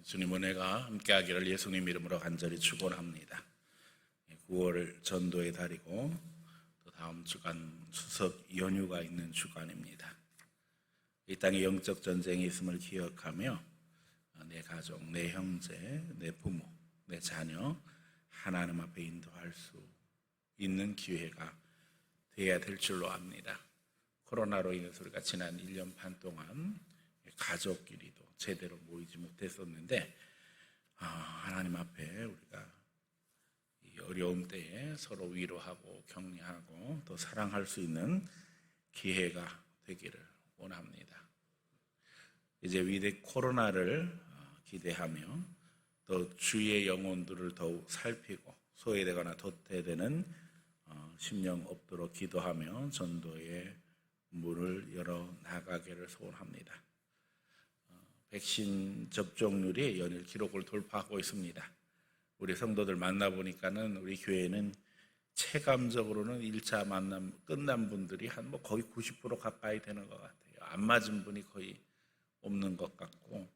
주님 은혜가 함께하기를 예수님 이름으로 간절히 축원합니다. 9월 전도의 달이고 또 다음 주간 추석 연휴가 있는 주간입니다. 이 땅에 영적 전쟁이 있음을 기억하며 내 가족, 내 형제, 내 부모, 내 자녀 하나님 앞에 인도할 수 있는 기회가 되어야 될 줄로 압니다. 코로나로 인해서 우리가 지난 1년 반 동안 가족끼리도 제대로 모이지 못했었는데 하나님 앞에 우리가 이 어려움 때에 서로 위로하고 격려하고 또 사랑할 수 있는 기회가 되기를 원합니다. 이제 위대 코로나를 기대하며 또 주의 영혼들을 더욱 살피고 소외되거나 도태되는 심령 없도록 기도하며 전도의 문을 열어 나가기를 소원합니다. 백신 접종률이 연일 기록을 돌파하고 있습니다. 우리 성도들 만나보니까는 우리 교회는 체감적으로는 1차 만남 끝난 분들이 거의 90% 가까이 되는 것 같아요. 안 맞은 분이 거의 없는 것 같고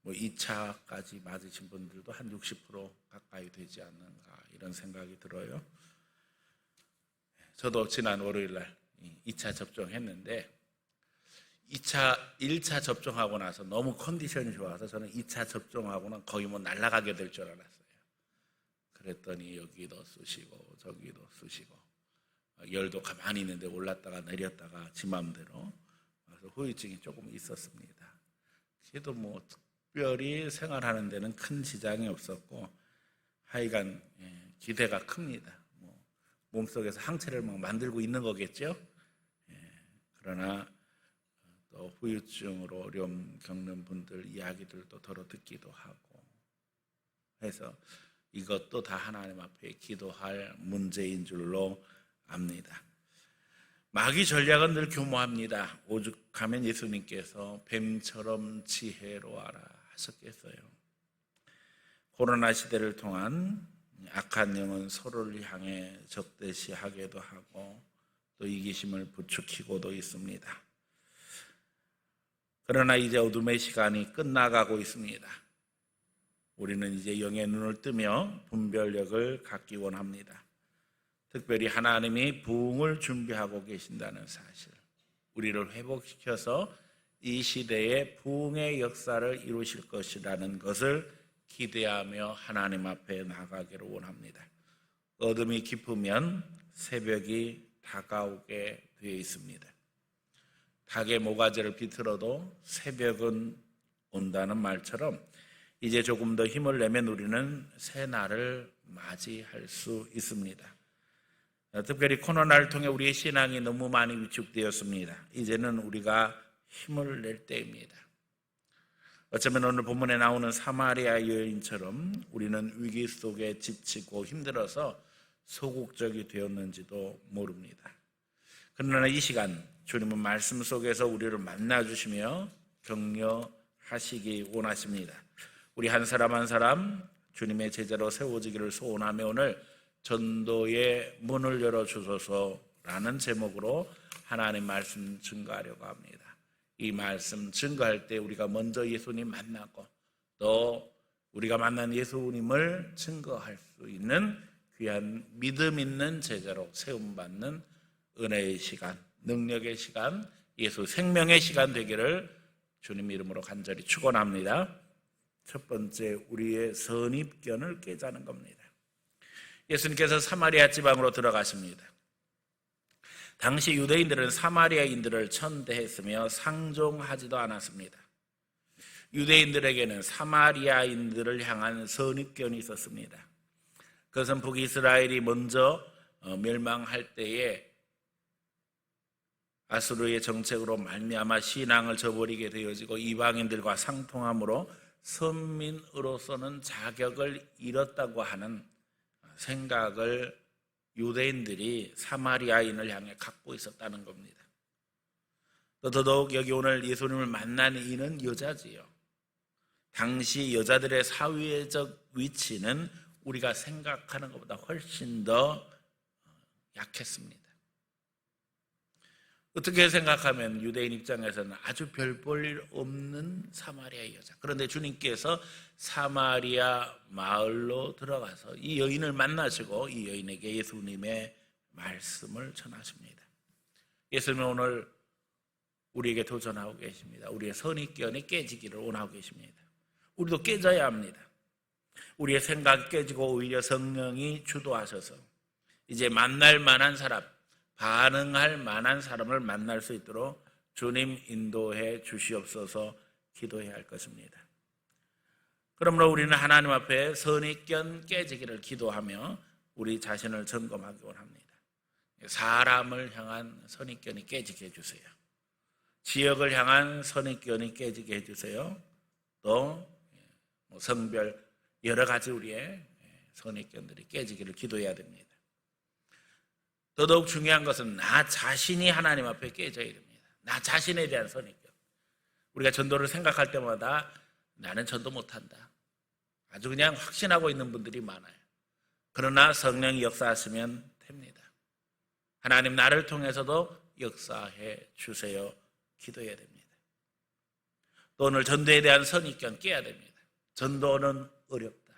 2차까지 맞으신 분들도 한 60% 가까이 되지 않는가 이런 생각이 들어요. 저도 지난 월요일날 2차 접종했는데 1차 접종하고 나서 너무 컨디션이 좋아서 저는 2차 접종하고는 거의 날아가게 될 줄 알았어요. 그랬더니 여기도 쑤시고 저기도 쑤시고 열도 가만히 있는데 올랐다가 내렸다가 지 맘대로 그래서 후유증이 조금 있었습니다. 그래도 특별히 생활하는 데는 큰 지장이 없었고 하여간 기대가 큽니다. 몸속에서 항체를 만들고 있는 거겠죠. 그러나 또 후유증으로 어려움 겪는 분들 이야기들도 더러 듣기도 하고 해서 이것도 다 하나님 앞에 기도할 문제인 줄로 압니다. 마귀 전략은 늘 교모합니다. 오죽하면 예수님께서 뱀처럼 지혜로워라 하셨겠어요. 코로나 시대를 통한 악한 영은 서로를 향해 적대시하게도 하고 또 이기심을 부추기고도 있습니다. 그러나 이제 어둠의 시간이 끝나가고 있습니다. 우리는 이제 영의 눈을 뜨며 분별력을 갖기 원합니다. 특별히 하나님이 부흥을 준비하고 계신다는 사실, 우리를 회복시켜서 이 시대에 부흥의 역사를 이루실 것이라는 것을 기대하며 하나님 앞에 나가기를 원합니다. 어둠이 깊으면 새벽이 다가오게 되어 있습니다. 닭의 모가지를 비틀어도 새벽은 온다는 말처럼 이제 조금 더 힘을 내면 우리는 새 날을 맞이할 수 있습니다. 특별히 코로나를 통해 우리의 신앙이 너무 많이 위축되었습니다. 이제는 우리가 힘을 낼 때입니다. 어쩌면 오늘 본문에 나오는 사마리아 여인처럼 우리는 위기 속에 지치고 힘들어서 소극적이 되었는지도 모릅니다. 그러나 이 시간 주님은 말씀 속에서 우리를 만나주시며 격려하시기 원하십니다. 우리 한 사람 한 사람 주님의 제자로 세워지기를 소원하며 오늘 전도의 문을 열어주소서라는 제목으로 하나님 말씀 증거하려고 합니다. 이 말씀 증거할 때 우리가 먼저 예수님 만나고 또 우리가 만난 예수님을 증거할 수 있는 귀한 믿음 있는 제자로 세움받는 은혜의 시간, 능력의 시간, 예수 생명의 시간 되기를 주님 이름으로 간절히 축원합니다. 첫 번째, 우리의 선입견을 깨자는 겁니다. 예수님께서 사마리아 지방으로 들어가십니다. 당시 유대인들은 사마리아인들을 천대했으며 상종하지도 않았습니다. 유대인들에게는 사마리아인들을 향한 선입견이 있었습니다. 그것은 북이스라엘이 먼저 멸망할 때에 아수르의 정책으로 말미암아 신앙을 저버리게 되어지고 이방인들과 상통함으로 선민으로서는 자격을 잃었다고 하는 생각을 유대인들이 사마리아인을 향해 갖고 있었다는 겁니다. 또 더더욱 여기 오늘 예수님을 만난 이는 여자지요. 당시 여자들의 사회적 위치는 우리가 생각하는 것보다 훨씬 더 약했습니다. 어떻게 생각하면 유대인 입장에서는 아주 별 볼 일 없는 사마리아 여자. 그런데 주님께서 사마리아 마을로 들어가서 이 여인을 만나시고 이 여인에게 예수님의 말씀을 전하십니다. 예수님은 오늘 우리에게 도전하고 계십니다. 우리의 선입견이 깨지기를 원하고 계십니다. 우리도 깨져야 합니다. 우리의 생각이 깨지고 오히려 성령이 주도하셔서 이제 만날 만한 사람, 반응할 만한 사람을 만날 수 있도록 주님 인도해 주시옵소서 기도해야 할 것입니다. 그러므로 우리는 하나님 앞에 선입견 깨지기를 기도하며 우리 자신을 점검하기 원합니다. 사람을 향한 선입견이 깨지게 해주세요. 지역을 향한 선입견이 깨지게 해주세요. 또 성별 여러 가지 우리의 선입견들이 깨지기를 기도해야 됩니다. 더더욱 중요한 것은 나 자신이 하나님 앞에 깨져야 됩니다. 나 자신에 대한 선입견. 우리가 전도를 생각할 때마다 나는 전도 못한다. 아주 그냥 확신하고 있는 분들이 많아요. 그러나 성령이 역사하시면 됩니다. 하나님 나를 통해서도 역사해 주세요. 기도해야 됩니다. 또 오늘 전도에 대한 선입견 깨야 됩니다. 전도는 어렵다.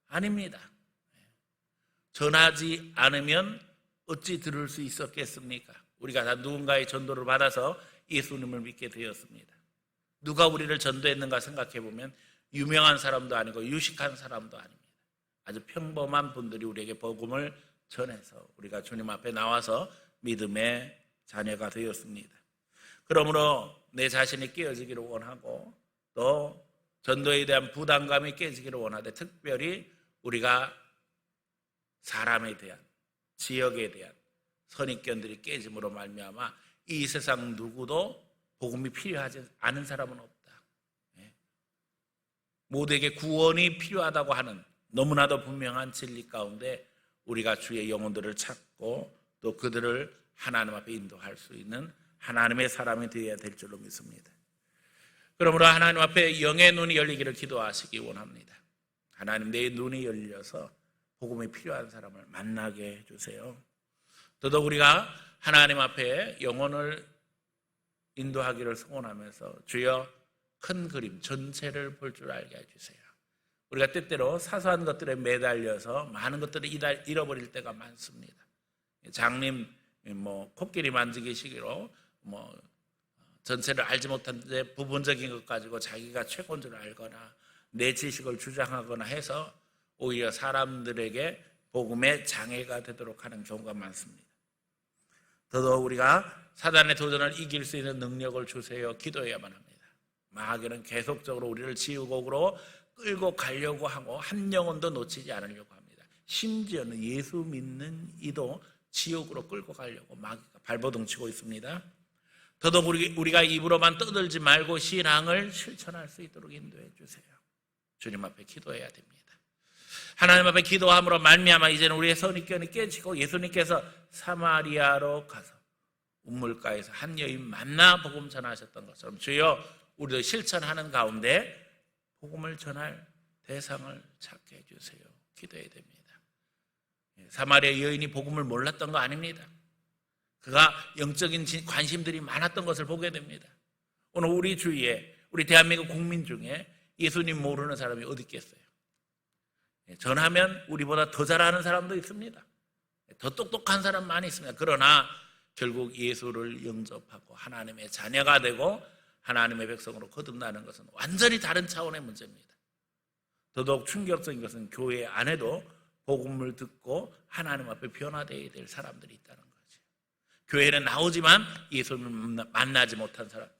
아닙니다. 전하지 않으면 어찌 들을 수 있었겠습니까? 우리가 다 누군가의 전도를 받아서 예수님을 믿게 되었습니다. 누가 우리를 전도했는가 생각해 보면 유명한 사람도 아니고 유식한 사람도 아닙니다. 아주 평범한 분들이 우리에게 복음을 전해서 우리가 주님 앞에 나와서 믿음의 자녀가 되었습니다. 그러므로 내 자신이 깨어지기를 원하고 또 전도에 대한 부담감이 깨지기를 원하되 특별히 우리가 사람에 대한 지역에 대한 선입견들이 깨짐으로 말미암아 이 세상 누구도 복음이 필요하지 않은 사람은 없다. 모두에게 구원이 필요하다고 하는 너무나도 분명한 진리 가운데 우리가 주의 영혼들을 찾고 또 그들을 하나님 앞에 인도할 수 있는 하나님의 사람이 되어야 될 줄로 믿습니다. 그러므로 하나님 앞에 영의 눈이 열리기를 기도하시기 원합니다. 하나님 내 눈이 열려서 복음이 필요한 사람을 만나게 해주세요. 더더욱 우리가 하나님 앞에 영혼을 인도하기를 소원하면서 주여 큰 그림 전체를 볼 줄 알게 해주세요. 우리가 때때로 사소한 것들에 매달려서 많은 것들을 잃어버릴 때가 많습니다. 장님 코끼리 만지기 시기로 전체를 알지 못하는데 부분적인 것 가지고 자기가 최고인 줄 알거나 내 지식을 주장하거나 해서 오히려 사람들에게 복음의 장애가 되도록 하는 경우가 많습니다. 더더욱 우리가 사단의 도전을 이길 수 있는 능력을 주세요. 기도해야만 합니다. 마귀는 계속적으로 우리를 지옥으로 끌고 가려고 하고 한 영혼도 놓치지 않으려고 합니다. 심지어는 예수 믿는 이도 지옥으로 끌고 가려고 마귀가 발버둥 치고 있습니다. 더더욱 우리가 입으로만 떠들지 말고 신앙을 실천할 수 있도록 인도해 주세요. 주님 앞에 기도해야 됩니다. 하나님 앞에 기도함으로 말미암아 이제는 우리의 선입견이 깨지고 예수님께서 사마리아로 가서 우물가에서 한 여인 만나 복음 전하셨던 것처럼 주여 우리도 실천하는 가운데 복음을 전할 대상을 찾게 해주세요. 기도해야 됩니다. 사마리아 여인이 복음을 몰랐던 거 아닙니다. 그가 영적인 관심들이 많았던 것을 보게 됩니다. 오늘 우리 주위에 우리 대한민국 국민 중에 예수님 모르는 사람이 어디 있겠어요? 전하면 우리보다 더 잘하는 사람도 있습니다. 더 똑똑한 사람 많이 있습니다. 그러나 결국 예수를 영접하고 하나님의 자녀가 되고 하나님의 백성으로 거듭나는 것은 완전히 다른 차원의 문제입니다. 더더욱 충격적인 것은 교회 안에도 복음을 듣고 하나님 앞에 변화되어야 될 사람들이 있다는 거죠. 교회는 나오지만 예수님을 만나지 못한 사람들,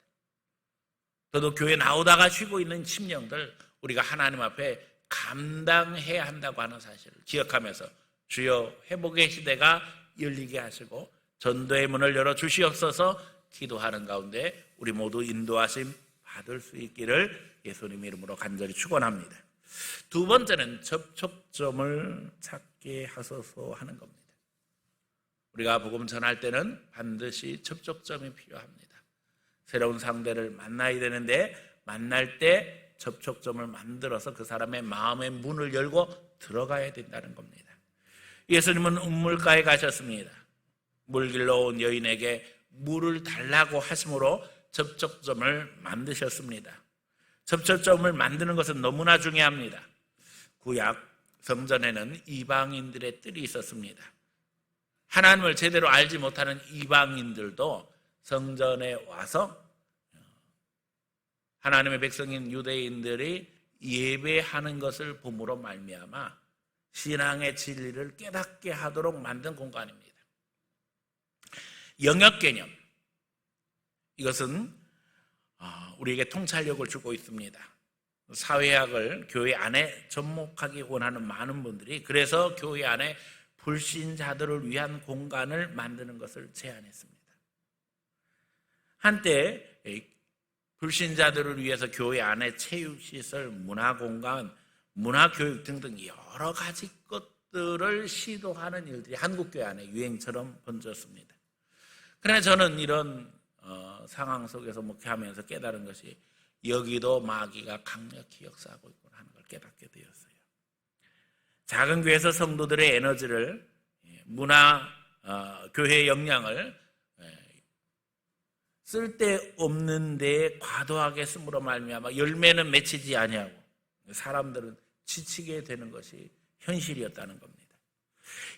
더더욱 교회 나오다가 쉬고 있는 심령들, 우리가 하나님 앞에 감당해야 한다고 하는 사실을 기억하면서 주여 회복의 시대가 열리게 하시고 전도의 문을 열어 주시옵소서 기도하는 가운데 우리 모두 인도하심 받을 수 있기를 예수님 이름으로 간절히 축원합니다. 두 번째는 접촉점을 찾게 하소서 하는 겁니다. 우리가 복음 전할 때는 반드시 접촉점이 필요합니다. 새로운 상대를 만나야 되는데 만날 때 접촉점을 만들어서 그 사람의 마음의 문을 열고 들어가야 된다는 겁니다. 예수님은 우물가에 가셨습니다. 물길로 온 여인에게 물을 달라고 하심으로 접촉점을 만드셨습니다. 접촉점을 만드는 것은 너무나 중요합니다. 구약 성전에는 이방인들의 뜰이 있었습니다. 하나님을 제대로 알지 못하는 이방인들도 성전에 와서 하나님의 백성인 유대인들이 예배하는 것을 봄으로 말미암아 신앙의 진리를 깨닫게 하도록 만든 공간입니다. 영역 개념, 이것은 우리에게 통찰력을 주고 있습니다. 사회학을 교회 안에 접목하기 원하는 많은 분들이 그래서 교회 안에 불신자들을 위한 공간을 만드는 것을 제안했습니다. 한때 불신자들을 위해서 교회 안에 체육시설, 문화공간, 문화교육 등등 여러 가지 것들을 시도하는 일들이 한국교회 안에 유행처럼 번졌습니다. 그러나 저는 이런 상황 속에서 목회하면서 깨달은 것이 여기도 마귀가 강력히 역사하고 있구나 하는 걸 깨닫게 되었어요. 작은 교회에서 성도들의 에너지를 문화, 교회의 역량을 쓸데없는 데에 과도하게 쓰므로 말미암아 열매는 맺히지 아니하고 사람들은 지치게 되는 것이 현실이었다는 겁니다.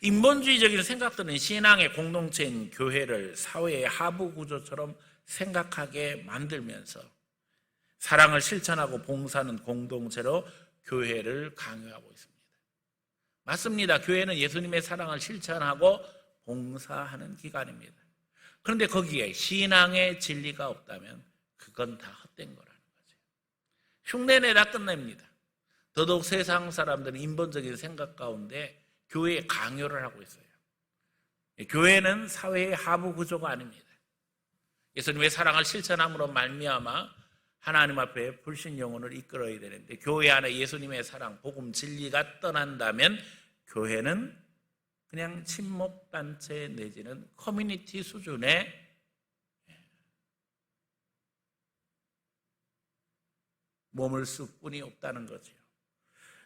인본주의적인 생각들은 신앙의 공동체인 교회를 사회의 하부 구조처럼 생각하게 만들면서 사랑을 실천하고 봉사하는 공동체로 교회를 강요하고 있습니다. 맞습니다. 교회는 예수님의 사랑을 실천하고 봉사하는 기관입니다. 그런데 거기에 신앙의 진리가 없다면 그건 다 헛된 거라는 거죠. 흉내내다 끝냅니다. 더더욱 세상 사람들은 인본적인 생각 가운데 교회에 강요를 하고 있어요. 교회는 사회의 하부 구조가 아닙니다. 예수님의 사랑을 실천함으로 말미암아 하나님 앞에 불신 영혼을 이끌어야 되는데 교회 안에 예수님의 사랑, 복음, 진리가 떠난다면 교회는 그냥 친목단체 내지는 커뮤니티 수준의 몸을 쓸 뿐이 없다는 거죠.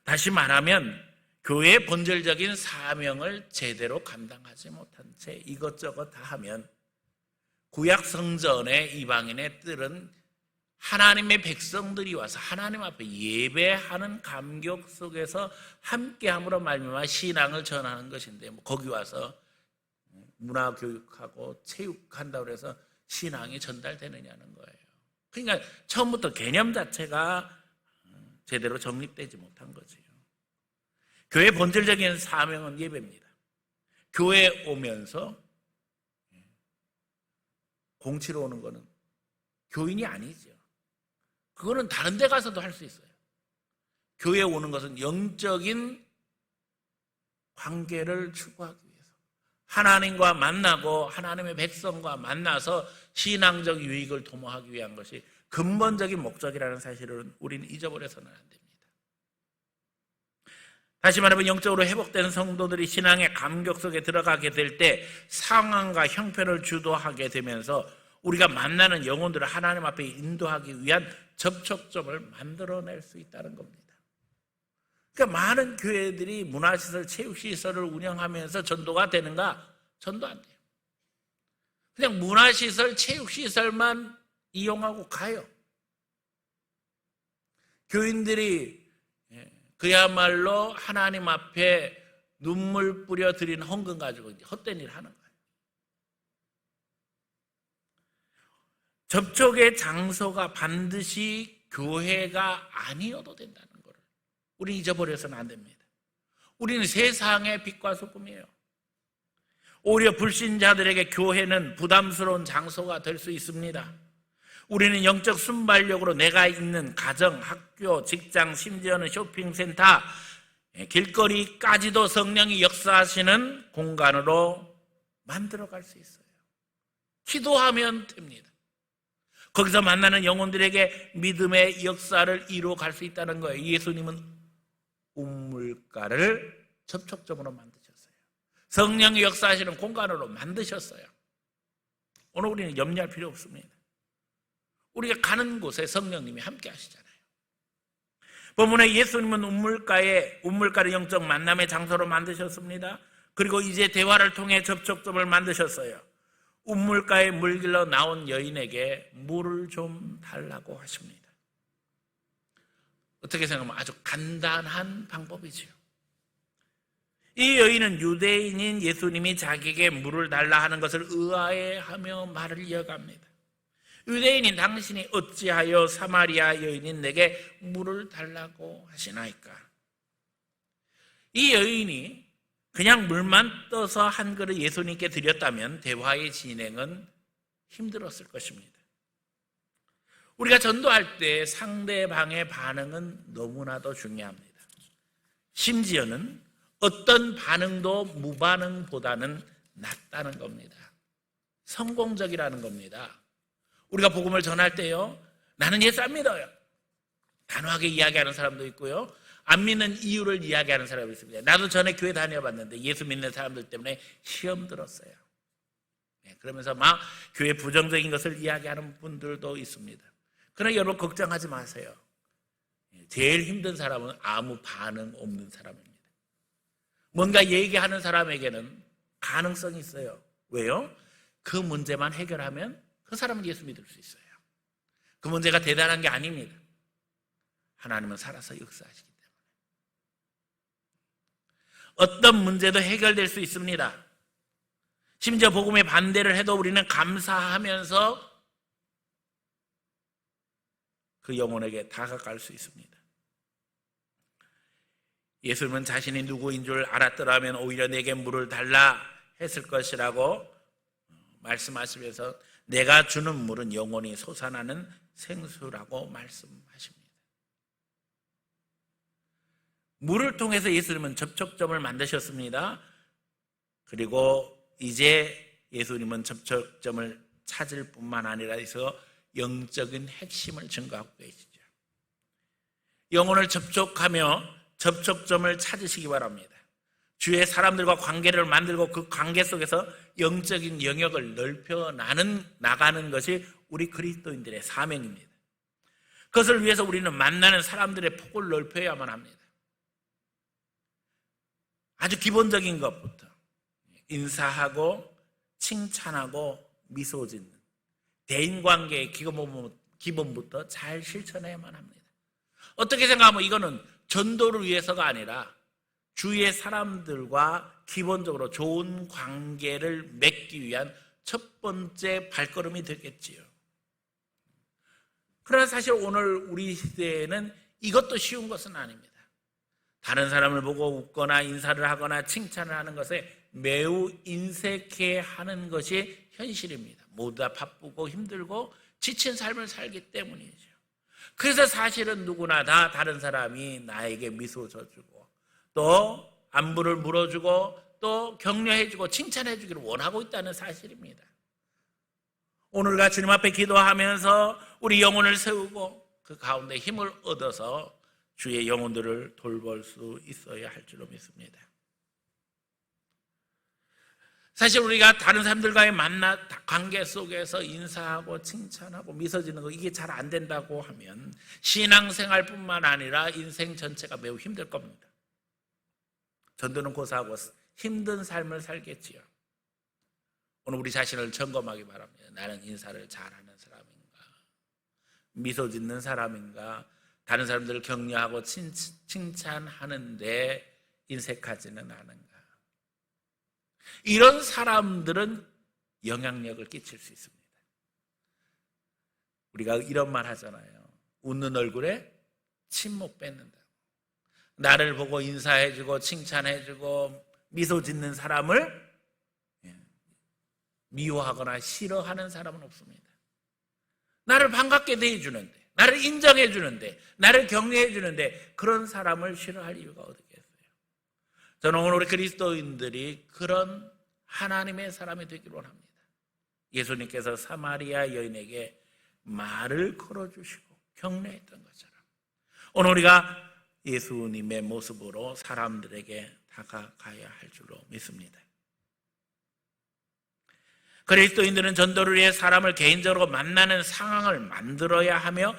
다시 말하면 교회의 본질적인 사명을 제대로 감당하지 못한 채 이것저것 다 하면 구약 성전의 이방인의 뜰은 하나님의 백성들이 와서 하나님 앞에 예배하는 감격 속에서 함께함으로 말미암아 신앙을 전하는 것인데 거기 와서 문화교육하고 체육한다고 해서 신앙이 전달되느냐는 거예요. 그러니까 처음부터 개념 자체가 제대로 정립되지 못한 거지요. 교회의 본질적인 사명은 예배입니다. 교회에 오면서 공치러 오는 거는 교인이 아니죠. 그거는 다른 데 가서도 할 수 있어요. 교회에 오는 것은 영적인 관계를 추구하기 위해서 하나님과 만나고 하나님의 백성과 만나서 신앙적 유익을 도모하기 위한 것이 근본적인 목적이라는 사실을 우리는 잊어버려서는 안 됩니다. 다시 말하면 영적으로 회복된 성도들이 신앙의 감격 속에 들어가게 될 때 상황과 형편을 주도하게 되면서 우리가 만나는 영혼들을 하나님 앞에 인도하기 위한 접촉점을 만들어낼 수 있다는 겁니다. 그러니까 많은 교회들이 문화시설, 체육시설을 운영하면서 전도가 되는가? 전도 안 돼요. 그냥 문화시설, 체육시설만 이용하고 가요. 교인들이 그야말로 하나님 앞에 눈물 뿌려 드린 헌금 가지고 헛된 일 하는 거예요. 접촉의 장소가 반드시 교회가 아니어도 된다는 것을 우리는 잊어버려서는 안 됩니다. 우리는 세상의 빛과 소금이에요. 오히려 불신자들에게 교회는 부담스러운 장소가 될 수 있습니다. 우리는 영적 순발력으로 내가 있는 가정, 학교, 직장, 심지어는 쇼핑센터, 길거리까지도 성령이 역사하시는 공간으로 만들어갈 수 있어요. 기도하면 됩니다. 거기서 만나는 영혼들에게 믿음의 역사를 이루어갈 수 있다는 거예요. 예수님은 우물가를 접촉점으로 만드셨어요. 성령이 역사하시는 공간으로 만드셨어요. 오늘 우리는 염려할 필요 없습니다. 우리가 가는 곳에 성령님이 함께 하시잖아요. 본문에 예수님은 우물가를 영적 만남의 장소로 만드셨습니다. 그리고 이제 대화를 통해 접촉점을 만드셨어요. 우물가에 물길로 나온 여인에게 물을 좀 달라고 하십니다. 어떻게 생각하면 아주 간단한 방법이죠. 이 여인은 유대인인 예수님이 자기에게 물을 달라 하는 것을 의아해하며 말을 이어갑니다. 유대인인 당신이 어찌하여 사마리아 여인인 내게 물을 달라고 하시나이까? 이 여인이 그냥 물만 떠서 한 그릇 예수님께 드렸다면 대화의 진행은 힘들었을 것입니다. 우리가 전도할 때 상대방의 반응은 너무나도 중요합니다. 심지어는 어떤 반응도 무반응보다는 낫다는 겁니다. 성공적이라는 겁니다. 우리가 복음을 전할 때요, 나는 예수 안 믿어요, 단호하게 이야기하는 사람도 있고요, 안 믿는 이유를 이야기하는 사람이 있습니다. 나도 전에 교회 다녀봤는데 예수 믿는 사람들 때문에 시험 들었어요. 그러면서 막 교회 부정적인 것을 이야기하는 분들도 있습니다. 그러나 여러분 걱정하지 마세요. 제일 힘든 사람은 아무 반응 없는 사람입니다. 뭔가 얘기하는 사람에게는 가능성이 있어요. 왜요? 그 문제만 해결하면 그 사람은 예수 믿을 수 있어요. 그 문제가 대단한 게 아닙니다. 하나님은 살아서 역사하시기 때문에. 어떤 문제도 해결될 수 있습니다. 심지어 복음에 반대를 해도 우리는 감사하면서 그 영혼에게 다가갈 수 있습니다. 예수님은 자신이 누구인 줄 알았더라면 오히려 내게 물을 달라 했을 것이라고 말씀하시면서 내가 주는 물은 영원히 솟아나는 생수라고 말씀하십니다. 물을 통해서 예수님은 접촉점을 만드셨습니다. 그리고 이제 예수님은 접촉점을 찾을 뿐만 아니라 해서 영적인 핵심을 증거하고 계시죠. 영혼을 접촉하며 접촉점을 찾으시기 바랍니다. 주의 사람들과 관계를 만들고 그 관계 속에서 영적인 영역을 넓혀 나가는 것이 우리 그리스도인들의 사명입니다. 그것을 위해서 우리는 만나는 사람들의 폭을 넓혀야만 합니다. 아주 기본적인 것부터 인사하고 칭찬하고 미소 짓는 대인관계의 기본부터 잘 실천해야만 합니다. 어떻게 생각하면 이거는 전도를 위해서가 아니라 주위의 사람들과 기본적으로 좋은 관계를 맺기 위한 첫 번째 발걸음이 되겠지요. 그러나 사실 오늘 우리 시대에는 이것도 쉬운 것은 아닙니다. 다른 사람을 보고 웃거나 인사를 하거나 칭찬을 하는 것에 매우 인색해 하는 것이 현실입니다. 모두 다 바쁘고 힘들고 지친 삶을 살기 때문이죠. 그래서 사실은 누구나 다 다른 사람이 나에게 미소 져주고 또 안부를 물어주고 또 격려해주고 칭찬해주기를 원하고 있다는 사실입니다. 오늘과 주님 앞에 기도하면서 우리 영혼을 세우고 그 가운데 힘을 얻어서 주의 영혼들을 돌볼 수 있어야 할 줄로 믿습니다. 사실 우리가 다른 사람들과의 관계 속에서 인사하고 칭찬하고 미소 짓는 거 이게 잘 안 된다고 하면 신앙생활뿐만 아니라 인생 전체가 매우 힘들 겁니다. 전도는 고사하고 힘든 삶을 살겠지요. 오늘 우리 자신을 점검하기 바랍니다. 나는 인사를 잘하는 사람인가? 미소 짓는 사람인가? 다른 사람들을 격려하고 칭찬하는데 인색하지는 않은가? 이런 사람들은 영향력을 끼칠 수 있습니다. 우리가 이런 말 하잖아요. 웃는 얼굴에 침 못 뱉는다. 나를 보고 인사해주고 칭찬해주고 미소 짓는 사람을 미워하거나 싫어하는 사람은 없습니다. 나를 반갑게 대해주는데, 나를 인정해주는데, 나를 격려해주는데 그런 사람을 싫어할 이유가 어디 있겠어요? 저는 오늘 우리 그리스도인들이 그런 하나님의 사람이 되기를 원합니다. 예수님께서 사마리아 여인에게 말을 걸어주시고 격려했던 것처럼 오늘 우리가 예수님의 모습으로 사람들에게 다가가야 할 줄로 믿습니다. 그리스도인들은 전도를 위해 사람을 개인적으로 만나는 상황을 만들어야 하며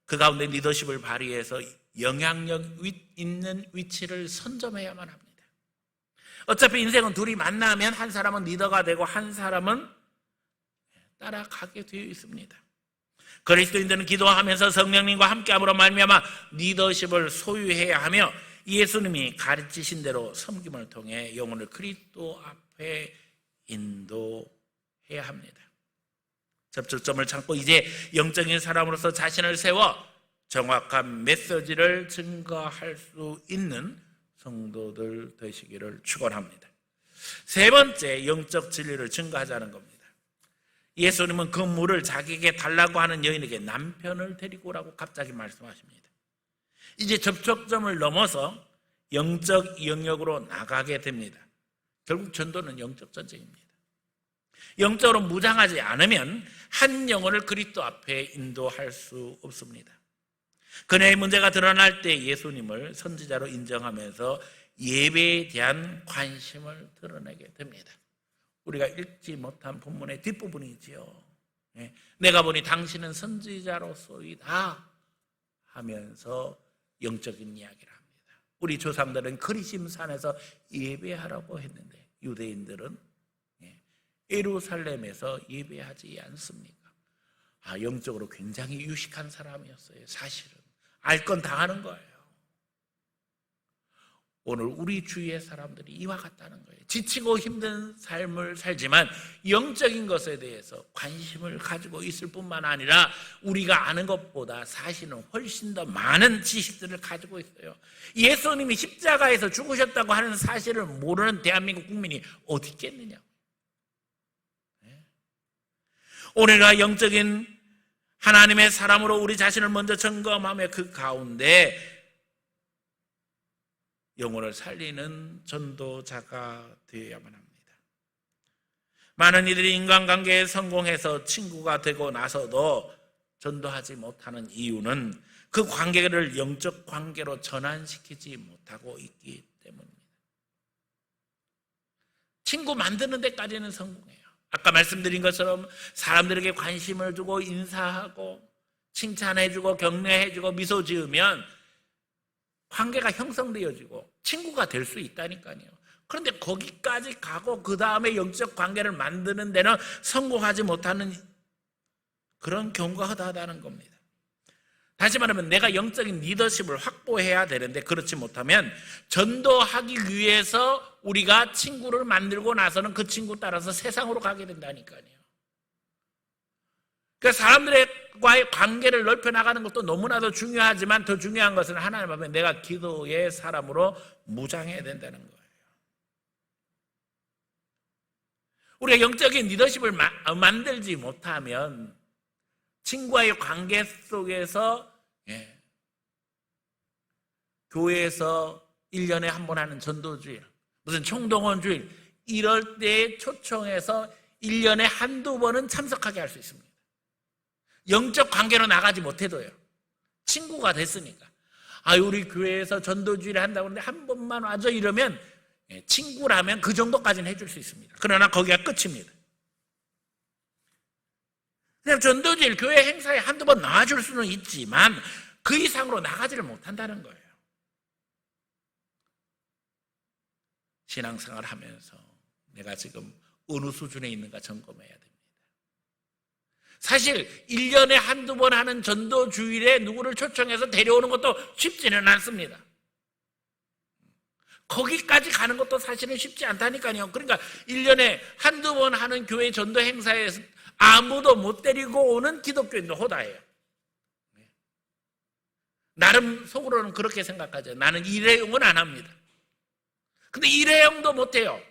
그 가운데 리더십을 발휘해서 영향력 있는 위치를 선점해야만 합니다. 어차피 인생은 둘이 만나면 한 사람은 리더가 되고 한 사람은 따라가게 되어 있습니다. 그리스도인들은 기도하면서 성령님과 함께함으로 말미암아 리더십을 소유해야 하며 예수님이 가르치신 대로 섬김을 통해 영혼을 그리스도 앞에 인도해야 합니다. 접촉점을 찾고 이제 영적인 사람으로서 자신을 세워 정확한 메시지를 증거할 수 있는 성도들 되시기를 축원합니다. 세 번째, 영적 진리를 증거하자는 겁니다. 예수님은 그 물을 자기에게 달라고 하는 여인에게 남편을 데리고 오라고 갑자기 말씀하십니다. 이제 접촉점을 넘어서 영적 영역으로 나가게 됩니다. 결국 전도는 영적 전쟁입니다. 영적으로 무장하지 않으면 한 영혼을 그리스도 앞에 인도할 수 없습니다. 그녀의 문제가 드러날 때 예수님을 선지자로 인정하면서 예배에 대한 관심을 드러내게 됩니다. 우리가 읽지 못한 본문의 뒷부분이지요. 내가 보니 당신은 선지자로소이다 하면서 영적인 이야기를 합니다. 우리 조상들은 그리심산에서 예배하라고 했는데 유대인들은 예루살렘에서 예배하지 않습니까? 영적으로 굉장히 유식한 사람이었어요. 사실은 알 건 다 아는 거예요. 오늘 우리 주위의 사람들이 이와 같다는 거예요. 지치고 힘든 삶을 살지만 영적인 것에 대해서 관심을 가지고 있을 뿐만 아니라 우리가 아는 것보다 사실은 훨씬 더 많은 지식들을 가지고 있어요. 예수님이 십자가에서 죽으셨다고 하는 사실을 모르는 대한민국 국민이 어디 있겠느냐. 오늘과 영적인 하나님의 사람으로 우리 자신을 먼저 점검하며 그 가운데 영혼을 살리는 전도자가 되어야만 합니다. 많은 이들이 인간관계에 성공해서 친구가 되고 나서도 전도하지 못하는 이유는 그 관계를 영적 관계로 전환시키지 못하고 있기 때문입니다. 친구 만드는 데까지는 성공해요. 아까 말씀드린 것처럼 사람들에게 관심을 두고 인사하고 칭찬해주고 격려해주고 미소 지으면 관계가 형성되어지고 친구가 될 수 있다니까요. 그런데 거기까지 가고 그 다음에 영적 관계를 만드는 데는 성공하지 못하는 그런 경우가 허다하다는 겁니다. 다시 말하면 내가 영적인 리더십을 확보해야 되는데 그렇지 못하면 전도하기 위해서 우리가 친구를 만들고 나서는 그 친구 따라서 세상으로 가게 된다니까요. 그러니까 사람들과의 관계를 넓혀나가는 것도 너무나도 중요하지만 더 중요한 것은 하나님 앞에 내가 기도의 사람으로 무장해야 된다는 거예요. 우리가 영적인 리더십을 만들지 못하면 친구와의 관계 속에서 교회에서 1년에 한 번 하는 전도주일, 무슨 총동원주일 이럴 때 초청해서 1년에 한두 번은 참석하게 할 수 있습니다. 영적 관계로 나가지 못해도요. 친구가 됐으니까. 우리 교회에서 전도주일을 한다고 하는데 한 번만 와줘 이러면 친구라면 그 정도까지는 해줄 수 있습니다. 그러나 거기가 끝입니다. 그냥 전도주일 교회 행사에 한두 번 나와줄 수는 있지만 그 이상으로 나가지를 못한다는 거예요. 신앙생활 하면서 내가 지금 어느 수준에 있는가 점검해야 됩니다. 사실 1년에 한두 번 하는 전도주일에 누구를 초청해서 데려오는 것도 쉽지는 않습니다. 거기까지 가는 것도 사실은 쉽지 않다니까요. 그러니까 1년에 한두 번 하는 교회 전도 행사에서 아무도 못 데리고 오는 기독교인도 호다해요. 나름 속으로는 그렇게 생각하죠. 나는 일회용은 안 합니다. 근데 일회용도 못해요.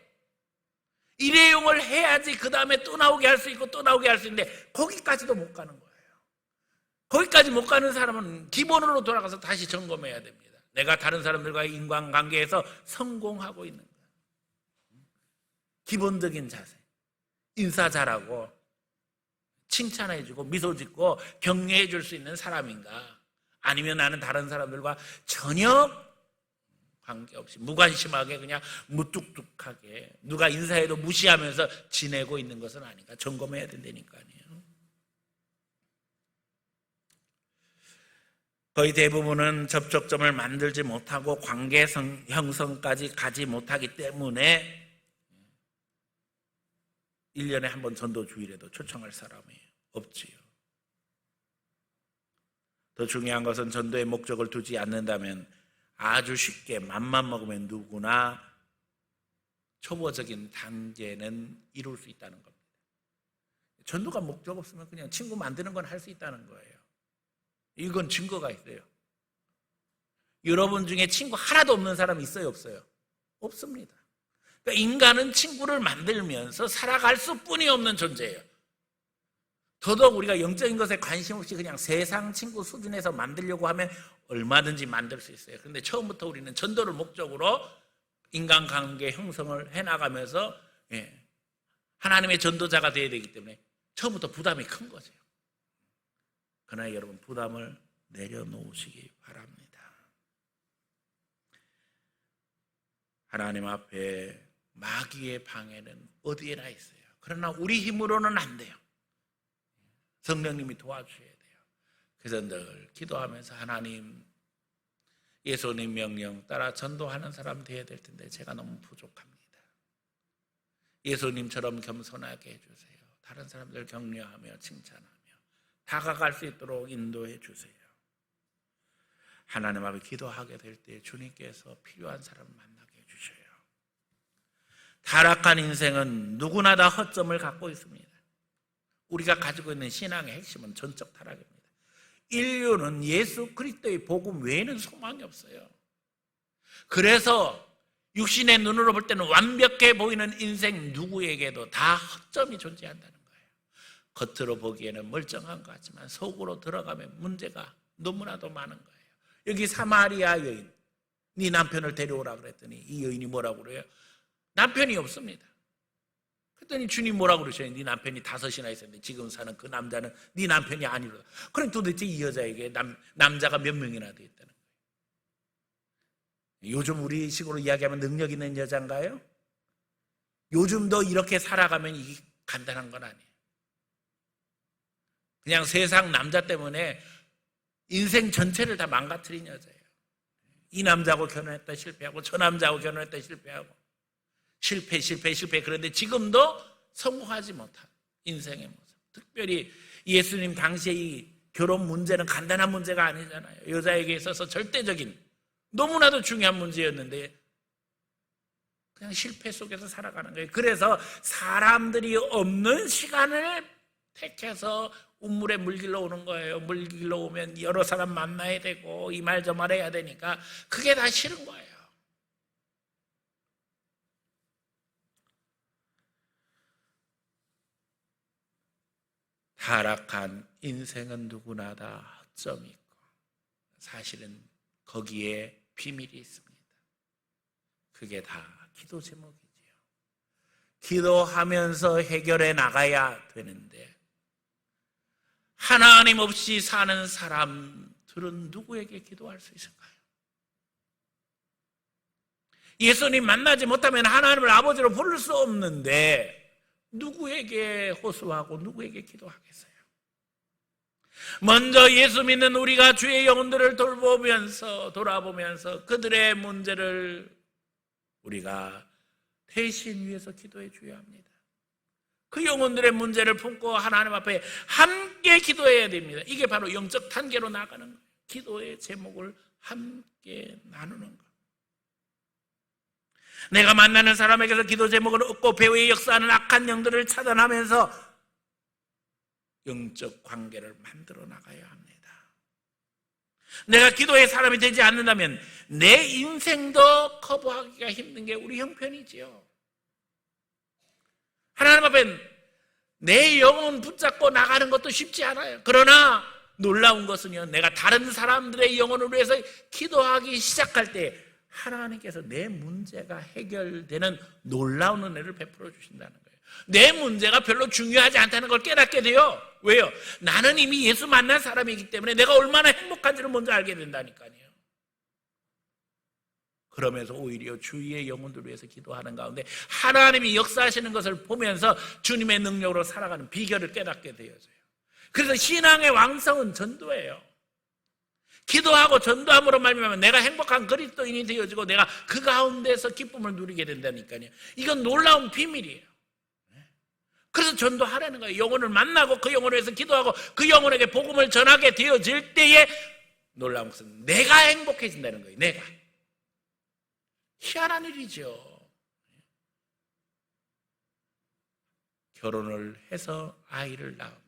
일회용을 해야지 그 다음에 또 나오게 할 수 있고 또 나오게 할 수 있는데 거기까지도 못 가는 거예요. 거기까지 못 가는 사람은 기본으로 돌아가서 다시 점검해야 됩니다. 내가 다른 사람들과의 인간관계에서 성공하고 있는 거예요. 기본적인 자세, 인사 잘하고 칭찬해주고 미소 짓고 격려해 줄 수 있는 사람인가, 아니면 나는 다른 사람들과 전혀 관계없이 무관심하게 그냥 무뚝뚝하게 누가 인사해도 무시하면서 지내고 있는 것은 아닌가 점검해야 된다니까요. 거의 대부분은 접촉점을 만들지 못하고 관계 형성까지 가지 못하기 때문에 1년에 한 번 전도 주일에도 초청할 사람이 없지요. 더 중요한 것은 전도의 목적을 두지 않는다면 아주 쉽게 맘만 먹으면 누구나 초보적인 단계는 이룰 수 있다는 겁니다. 전도가 목적 없으면 그냥 친구 만드는 건 할 수 있다는 거예요. 이건 증거가 있어요. 여러분 중에 친구 하나도 없는 사람 있어요, 없어요? 없습니다. 그러니까 인간은 친구를 만들면서 살아갈 수뿐이 없는 존재예요. 더더욱 우리가 영적인 것에 관심 없이 그냥 세상 친구 수준에서 만들려고 하면 얼마든지 만들 수 있어요. 그런데 처음부터 우리는 전도를 목적으로 인간관계 형성을 해나가면서 하나님의 전도자가 되어야 되기 때문에 처음부터 부담이 큰 거죠. 그러나 여러분, 부담을 내려놓으시기 바랍니다. 하나님 앞에 마귀의 방해는 어디에나 있어요. 그러나 우리 힘으로는 안 돼요. 성령님이 도와주셔야 돼요. 그래서 늘 기도하면서 하나님, 예수님 명령 따라 전도하는 사람 되어야 될 텐데 제가 너무 부족합니다. 예수님처럼 겸손하게 해주세요. 다른 사람들 격려하며 칭찬하며 다가갈 수 있도록 인도해 주세요. 하나님 앞에 기도하게 될 때 주님께서 필요한 사람을 만나게 해주셔요. 타락한 인생은 누구나 다 허점을 갖고 있습니다. 우리가 가지고 있는 신앙의 핵심은 전적 타락입니다. 인류는 예수 그리스도의 복음 외에는 소망이 없어요. 그래서 육신의 눈으로 볼 때는 완벽해 보이는 인생 누구에게도 다 허점이 존재한다는 거예요. 겉으로 보기에는 멀쩡한 것 같지만 속으로 들어가면 문제가 너무나도 많은 거예요. 여기 사마리아 여인, 네 남편을 데려오라 그랬더니 이 여인이 뭐라고 그래요? 남편이 없습니다. 그랬더니 주님 뭐라고 그러셔요? 네 남편이 5이나 있었는데 지금 사는 그 남자는 네 남편이 아니로다. 그럼 도대체 이 여자에게 남자가 몇 명이나 돼 있다는 거예요? 요즘 우리 식으로 이야기하면 능력 있는 여자인가요? 요즘도 이렇게 살아가면 이게 간단한 건 아니에요. 그냥 세상 남자 때문에 인생 전체를 다 망가뜨린 여자예요. 이 남자하고 결혼했다 실패하고 저 남자하고 결혼했다 실패하고 실패. 그런데 지금도 성공하지 못한 인생의 모습. 특별히 예수님 당시에 이 결혼 문제는 간단한 문제가 아니잖아요. 여자에게 있어서 절대적인 너무나도 중요한 문제였는데 그냥 실패 속에서 살아가는 거예요. 그래서 사람들이 없는 시간을 택해서 운물에 물길로 오는 거예요. 물길로 오면 여러 사람 만나야 되고 이 말 저 말 해야 되니까 그게 다 싫은 거예요. 타락한 인생은 누구나 다 허점이 있고 사실은 거기에 비밀이 있습니다. 그게 다 기도 제목이지요. 기도하면서 해결해 나가야 되는데 하나님 없이 사는 사람들은 누구에게 기도할 수 있을까요? 예수님 만나지 못하면 하나님을 아버지로 부를 수 없는데 누구에게 호소하고 누구에게 기도하겠어요? 먼저 예수 믿는 우리가 주의 영혼들을 돌아보면서 그들의 문제를 우리가 대신 위해서 기도해 줘야 합니다. 그 영혼들의 문제를 품고 하나님 앞에 함께 기도해야 됩니다. 이게 바로 영적 단계로 나가는 거예요. 기도의 제목을 함께 나누는 것. 내가 만나는 사람에게서 기도 제목을 얻고 배후에 역사하는 악한 영들을 차단하면서 영적 관계를 만들어 나가야 합니다. 내가 기도의 사람이 되지 않는다면 내 인생도 커버하기가 힘든 게 우리 형편이지요. 하나님 앞에 내 영혼 붙잡고 나가는 것도 쉽지 않아요. 그러나 놀라운 것은요, 내가 다른 사람들의 영혼을 위해서 기도하기 시작할 때 하나님께서 내 문제가 해결되는 놀라운 은혜를 베풀어 주신다는 거예요. 내 문제가 별로 중요하지 않다는 걸 깨닫게 돼요. 왜요? 나는 이미 예수 만난 사람이기 때문에 내가 얼마나 행복한지를 먼저 알게 된다니까요. 그러면서 오히려 주위의 영혼들을 위해서 기도하는 가운데 하나님이 역사하시는 것을 보면서 주님의 능력으로 살아가는 비결을 깨닫게 되어져요. 그래서 신앙의 왕성은 전도예요. 기도하고 전도함으로 말미암아 내가 행복한 그리스도인이 되어지고 내가 그 가운데서 기쁨을 누리게 된다니까요. 이건 놀라운 비밀이에요. 그래서 전도하라는 거예요. 영혼을 만나고 그 영혼을 위해서 기도하고 그 영혼에게 복음을 전하게 되어질 때에 놀라운 것은 내가 행복해진다는 거예요. 내가. 희한한 일이죠. 결혼을 해서 아이를 낳으면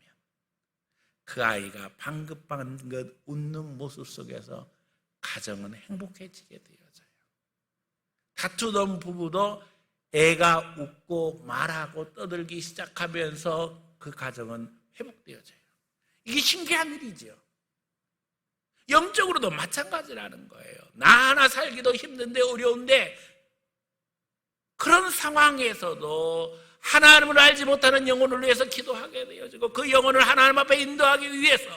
그 아이가 방긋방긋 웃는 모습 속에서 가정은 행복해지게 되어져요. 다투던 부부도 애가 웃고 말하고 떠들기 시작하면서 그 가정은 회복되어져요. 이게 신기한 일이죠. 영적으로도 마찬가지라는 거예요. 나 하나 살기도 힘든데 어려운데 그런 상황에서도 하나님을 알지 못하는 영혼을 위해서 기도하게 되어지고 그 영혼을 하나님 앞에 인도하기 위해서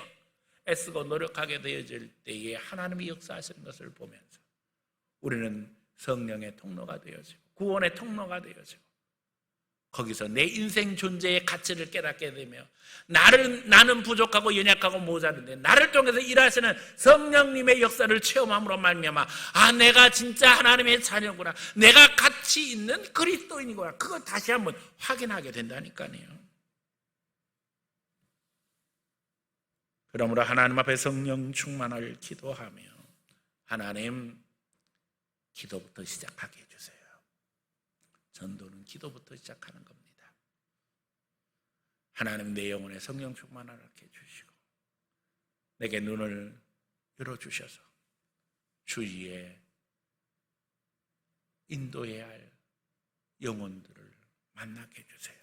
애쓰고 노력하게 되어질 때에 하나님이 역사하시는 것을 보면서 우리는 성령의 통로가 되어지고 구원의 통로가 되어지고 거기서 내 인생 존재의 가치를 깨닫게 되며 나는 부족하고 연약하고 모자른데 나를 통해서 일하시는 성령님의 역사를 체험함으로 말미암아 내가 진짜 하나님의 자녀구나, 내가 가치 있는 그리스도인이구나, 그걸 다시 한번 확인하게 된다니까요. 그러므로 하나님 앞에 성령 충만을 기도하며 하나님 기도부터 시작하게 해주세요. 전도는 기도부터 시작하는 겁니다. 하나님 내 영혼에 성령 충만을 하게 해주시고 내게 눈을 열어주셔서 주위에 인도해야 할 영혼들을 만나게 해주세요.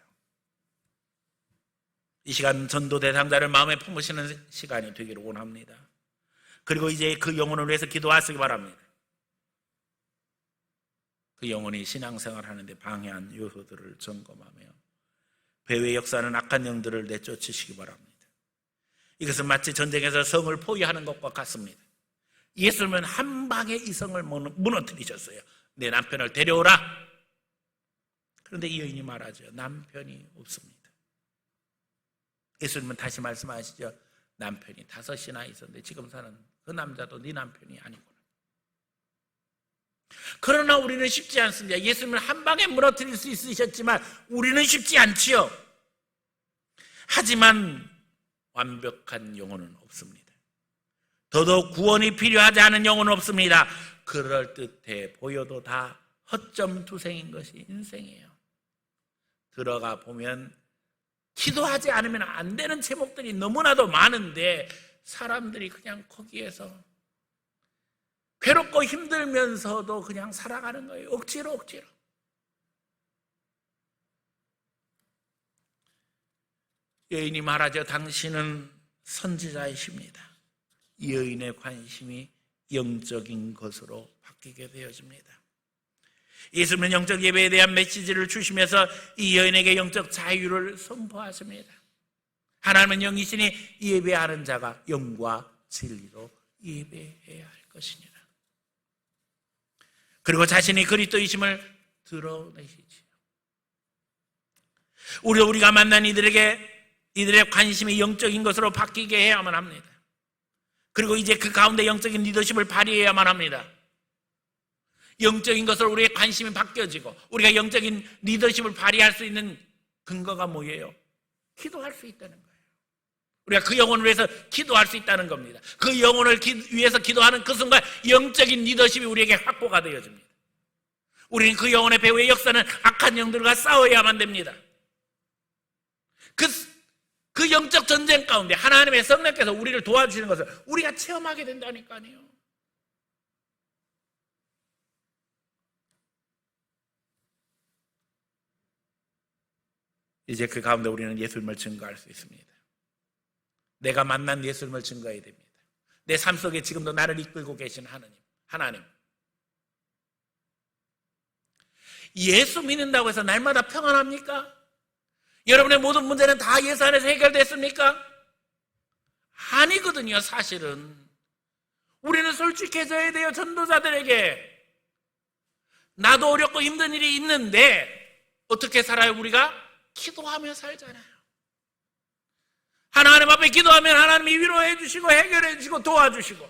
이 시간 전도 대상자를 마음에 품으시는 시간이 되기를 원합니다. 그리고 이제 그 영혼을 위해서 기도하시기 바랍니다. 그 영혼이 신앙생활 하는데 방해한 요소들을 점검하며 배후의 역사는 악한 영들을 내쫓으시기 바랍니다. 이것은 마치 전쟁에서 성을 포위하는 것과 같습니다. 예수님은 한 방에 이 성을 무너뜨리셨어요. 내 남편을 데려오라. 그런데 이 여인이 말하죠. 남편이 없습니다. 예수님은 다시 말씀하시죠. 남편이 5이나 있었는데 지금 사는 그 남자도 네 남편이 아니구나. 그러나 우리는 쉽지 않습니다. 예수님은 한 방에 무너뜨릴 수 있으셨지만 우리는 쉽지 않지요. 하지만 완벽한 영혼은 없습니다. 더더욱 구원이 필요하지 않은 영혼은 없습니다. 그럴듯해 보여도 다 허점투생인 것이 인생이에요. 들어가 보면 기도하지 않으면 안 되는 제목들이 너무나도 많은데 사람들이 그냥 거기에서 괴롭고 힘들면서도 그냥 살아가는 거예요. 억지로. 여인이 말하죠. 당신은 선지자이십니다. 이 여인의 관심이 영적인 것으로 바뀌게 되어집니다. 예수님은 영적 예배에 대한 메시지를 주시면서 이 여인에게 영적 자유를 선포하십니다. 하나님은 영이시니 예배하는 자가 영과 진리로 예배해야 할 것이니라. 그리고 자신이 그리스도이심을 드러내시지요. 우리가 만난 이들의 관심이 영적인 것으로 바뀌게 해야만 합니다. 그리고 이제 그 가운데 영적인 리더십을 발휘해야만 합니다. 영적인 것으로 우리의 관심이 바뀌어지고 우리가 영적인 리더십을 발휘할 수 있는 근거가 뭐예요? 기도할 수 있다는 거예요. 우리가 그 영혼을 위해서 기도할 수 있다는 겁니다. 그 영혼을 위해서 기도하는 그 순간 영적인 리더십이 우리에게 확보가 되어집니다. 우리는 그 영혼의 배후의 역사는 악한 영들과 싸워야만 됩니다. 그 영적 전쟁 가운데 하나님의 성령께서 우리를 도와주시는 것을 우리가 체험하게 된다니까요. 이제 그 가운데 우리는 예수님을 증거할 수 있습니다. 내가 만난 예수님을 증거해야 됩니다. 내 삶 속에 지금도 나를 이끌고 계신 하나님. 예수 믿는다고 해서 날마다 평안합니까? 여러분의 모든 문제는 다 예수 안에서 해결됐습니까? 아니거든요. 사실은 우리는 솔직해져야 돼요. 전도자들에게. 나도 어렵고 힘든 일이 있는데 어떻게 살아요? 우리가 기도하며 살잖아요. 하나님 앞에 기도하면 하나님이 위로해 주시고 해결해 주시고 도와주시고,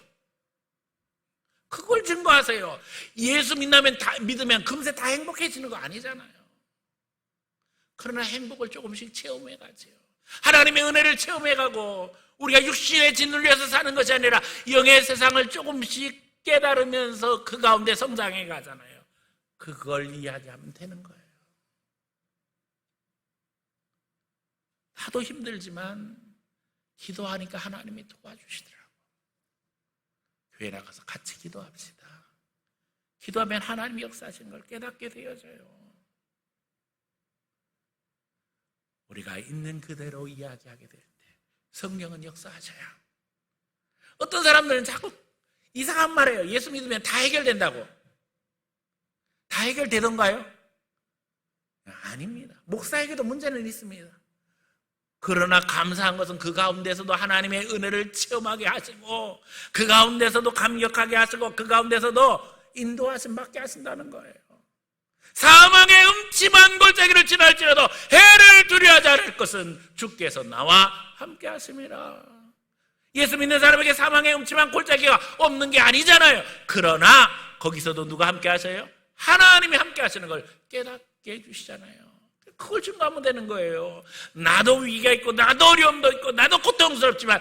그걸 증거하세요. 예수 믿으면 금세 다 행복해지는 거 아니잖아요. 그러나 행복을 조금씩 체험해가지요. 하나님의 은혜를 체험해가고 우리가 육신에 짓눌려서 사는 것이 아니라 영의 세상을 조금씩 깨달으면서 그 가운데 성장해 가잖아요. 그걸 이야기하면 되는 거예요. 나도 힘들지만 기도하니까 하나님이 도와주시더라고요. 교회 나가서 같이 기도합시다. 기도하면 하나님이 역사하시는 걸 깨닫게 되어져요. 우리가 있는 그대로 이야기하게 될 때 성령은 역사하셔요. 어떤 사람들은 자꾸 이상한 말이에요. 예수 믿으면 다 해결된다고. 다 해결되던가요? 아닙니다. 목사에게도 문제는 있습니다. 그러나 감사한 것은 그 가운데서도 하나님의 은혜를 체험하게 하시고 그 가운데서도 감격하게 하시고 그 가운데서도 인도하심 받게 하신다는 거예요. 사망의 음침한 골짜기를 지날지라도 해를 두려워하지 않을 것은 주께서 나와 함께 하심이라. 예수 믿는 사람에게 사망의 음침한 골짜기가 없는 게 아니잖아요. 그러나 거기서도 누가 함께 하셔요? 하나님이 함께 하시는 걸 깨닫게 해주시잖아요. 그걸 증거하면 되는 거예요. 나도 위기가 있고 나도 어려움도 있고 나도 고통스럽지만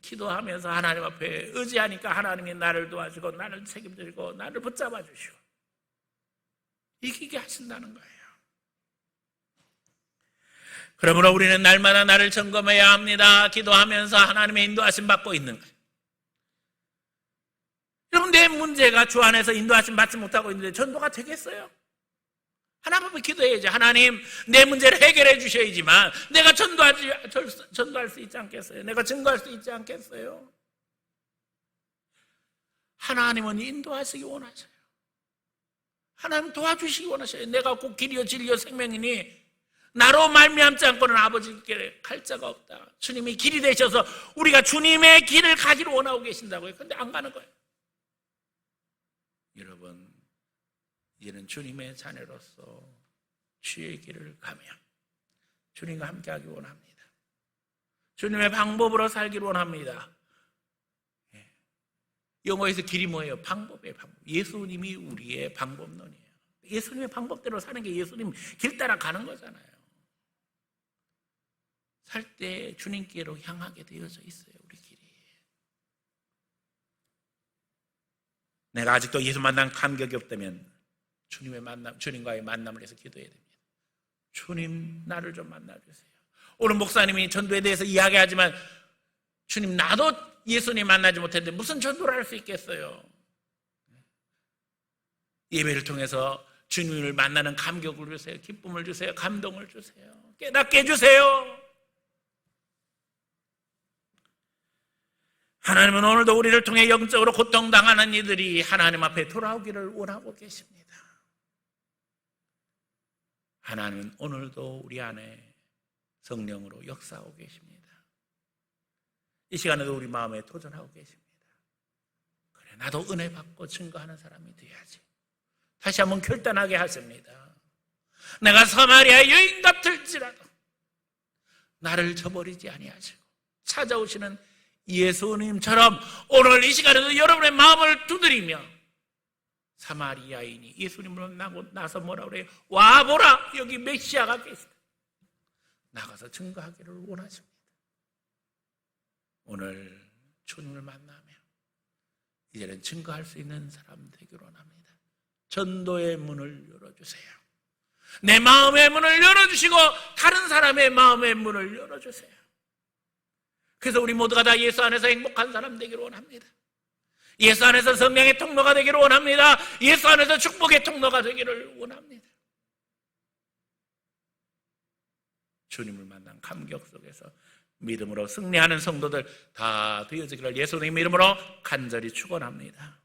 기도하면서 하나님 앞에 의지하니까 하나님이 나를 도와주고 나를 책임지고 나를 붙잡아 주시고 이기게 하신다는 거예요. 그러므로 우리는 날마다 나를 점검해야 합니다. 기도하면서 하나님의 인도하심 받고 있는 거예요. 여러분, 내 문제가 주 안에서 인도하심 받지 못하고 있는데 전도가 되겠어요? 하나님 앞에 기도해야죠. 하나님, 내 문제를 해결해 주셔야지만 내가 전도할 수 있지 않겠어요? 내가 증거할 수 있지 않겠어요? 하나님은 인도하시기 원하셔요. 하나님 도와주시기 원하셔요. 내가 곧 길이요 진리요 생명이니 나로 말미암지 않고는 아버지께 갈 자가 없다. 주님이 길이 되셔서 우리가 주님의 길을 가기를 원하고 계신다고요. 그런데 안 가는 거예요. 여러분, 이제는 주님의 자녀로서 주의 길을 가며 주님과 함께하기 원합니다. 주님의 방법으로 살기를 원합니다. 영어에서 길이 뭐예요? 방법이에요. 방법. 예수님이 우리의 방법론이에요. 예수님의 방법대로 사는 게 예수님 길 따라 가는 거잖아요. 살 때 주님께로 향하게 되어져 있어요. 우리 길이. 내가 아직도 예수 만난 감격이 없다면 주님과의 만남을 해서 기도해야 됩니다. 주님, 나를 좀 만나주세요. 오늘 목사님이 전도에 대해서 이야기하지만 주님, 나도 예수님 만나지 못했는데 무슨 전도를 할 수 있겠어요? 예배를 통해서 주님을 만나는 감격을 주세요. 기쁨을 주세요. 감동을 주세요. 깨닫게 해주세요. 하나님은 오늘도 우리를 통해 영적으로 고통당하는 이들이 하나님 앞에 돌아오기를 원하고 계십니다. 하나님은 오늘도 우리 안에 성령으로 역사하고 계십니다. 이 시간에도 우리 마음에 도전하고 계십니다. 그래, 나도 은혜 받고 증거하는 사람이 돼야지. 다시 한번 결단하게 하십니다. 내가 사마리아 여인 같을지라도 나를 저버리지 아니하시고 찾아오시는 예수님처럼 오늘 이 시간에도 여러분의 마음을 두드리며 사마리아인이 예수님을 만나고 나서 뭐라 그래요? 와보라, 여기 메시아가 계시다. 나가서 증거하기를 원하십니다. 오늘 주님을 만나며 이제는 증거할 수 있는 사람 되기를 원합니다. 전도의 문을 열어주세요. 내 마음의 문을 열어주시고 다른 사람의 마음의 문을 열어주세요. 그래서 우리 모두가 다 예수 안에서 행복한 사람 되기를 원합니다. 예수 안에서 성령의 통로가 되기를 원합니다. 예수 안에서 축복의 통로가 되기를 원합니다. 주님을 만난 감격 속에서 믿음으로 승리하는 성도들 다 되어지기를 예수님의 이름으로 간절히 축원합니다.